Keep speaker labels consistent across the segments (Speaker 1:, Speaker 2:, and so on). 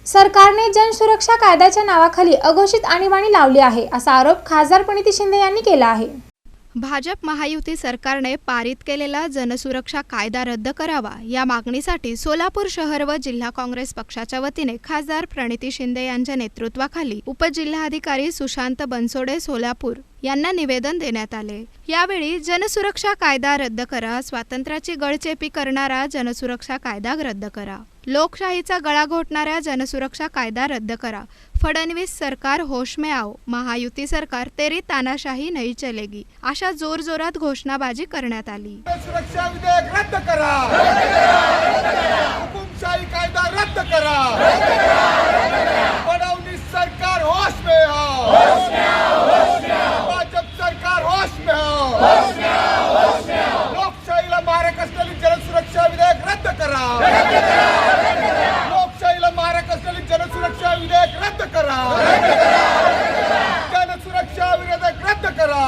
Speaker 1: सरकारने जनसुरक्षा कायद्याच्या नावाखाली अघोषित आणीबाणी लावली आहे असा आरोप खासदार प्रणिती शिंदे यांनी केला आहे।
Speaker 2: भाजप महायुती सरकारने पारित केलेला जनसुरक्षा कायदा रद्द करावा या मागणीसाठी सोलापूर शहर व जिल्हा काँग्रेस पक्षाच्या वतीने खासदार प्रणिती शिंदे यांच्या नेतृत्वाखाली उपजिल्हाधिकारी सुशांत बनसोडे सोलापूर यांना निवेदन देण्यात आले। यावेळी जनसुरक्षा कायदा रद्द करा, स्वातंत्र्याची गळचेपी करणारा जनसुरक्षा कायदा रद्द करा, लोकशाहीचा गळा घोटणाऱ्या जनसुरक्षा कायदा रद्द करा, फडणवीस सरकार होश में आओ, महायुती सरकार तेरी तानाशाही नहीं चलेगी अशा जोरजोरात घोषणाबाजी करण्यात आली।
Speaker 3: सुरक्षा विधेयक रद्द करा, हुकुमशाही कायदा रद्द करा, फडणवीस सरकार होश में आओ, भाजप सरकार होश में आओ, लोकशाहीला मारक असलेली जनसुरक्षा विधेयक रद्द करा, लोकशाहीला मारक असलेली जनसुरक्षा विधेयक रद्द करा, जनसुरक्षा विधेयक रद्द करा।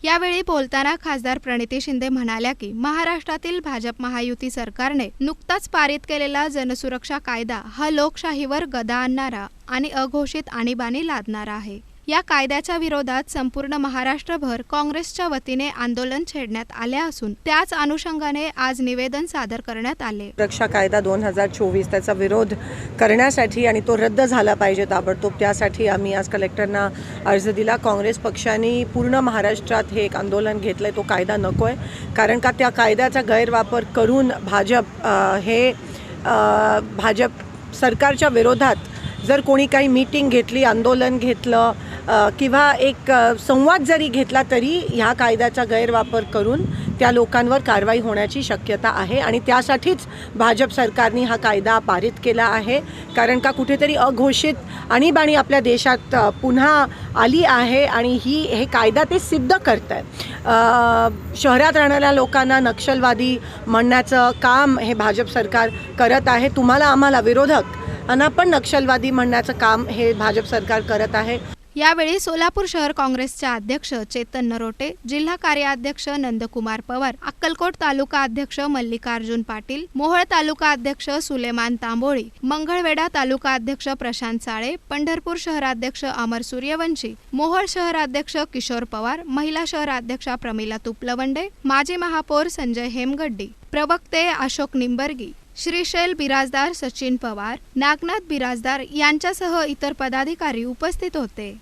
Speaker 2: यावेळी बोलताना खासदार प्रणिती शिंदे म्हणाल्या की महाराष्ट्रातील भाजप महायुती सरकारने नुकताच पारित केलेला जनसुरक्षा कायदा हा लोकशाहीवर गदा आणणारा आणि अघोषित आणीबाणी लादणारा आहे। या कायद्याच्या विरोधात संपूर्ण महाराष्ट्रभर काँग्रेसच्या वतीने आंदोलन छेडण्यात आले असून त्याच अनुषंगाने आज निवेदन सादर करण्यात आले।
Speaker 4: सुरक्षा कायदा 2024 त्याचा विरोध करण्यासाठी आणि तो रद्द झाला पाहिजे ताबडतोब, त्यासाठी आम्ही आज कलेक्टरना अर्ज दिला। काँग्रेस पक्षाने पूर्ण महाराष्ट्रात हे एक आंदोलन घेतलंय, तो कायदा नकोय, कारण का त्या कायद्याचा गैरवापर करून भाजप सरकारच्या विरोधात जर कोणी काही मीटिंग घेतली, आंदोलन घेतलं किंवा एक संवाद जरी घेतला तरी ह्या कायद्याचा गैरवापर करून त्या लोकांवर कारवाई होण्याची शक्यता आहे आणि त्यासाठीच भाजप सरकारने हा कायदा पारित केला आहे। कारण का कुठेतरी अघोषित आणीबाणी आपल्या देशात पुन्हा आली आहे आणि हे कायदा ते सिद्ध करत आहे। शहरात राहणाऱ्या लोकांना नक्षलवादी म्हणण्याचं काम हे भाजप सरकार करत आहे। तुम्हाला आम्हाला विरोधक आणि पण नक्षलवादी म्हणण्याचं काम हे भाजप सरकार करत आहे।
Speaker 2: यावेळी सोलापूर शहर काँग्रेसचे अध्यक्ष चेतन नरोटे, जिल्हा कार्याध्यक्ष नंदकुमार पवार, अक्कलकोट तालुका अध्यक्ष मल्लिकार्जुन पाटील, मोहोळ तालुका अध्यक्ष सुलेमान तांबोळी, मंगळवेढा तालुका अध्यक्ष प्रशांत साळे, पंढरपूर शहराध्यक्ष अमर सूर्यवंशी, मोहोळ शहराध्यक्ष किशोर पवार, महिला शहराध्यक्षा प्रमिला तुपलवंडे, माजी महापौर संजय हेमगड्डी, प्रवक्ते अशोक निंबर्गी, श्रीशैल बिराजदार, सचिन पवार, नागनाथ बिराजदार यांच्यासह इतर पदाधिकारी उपस्थित होते।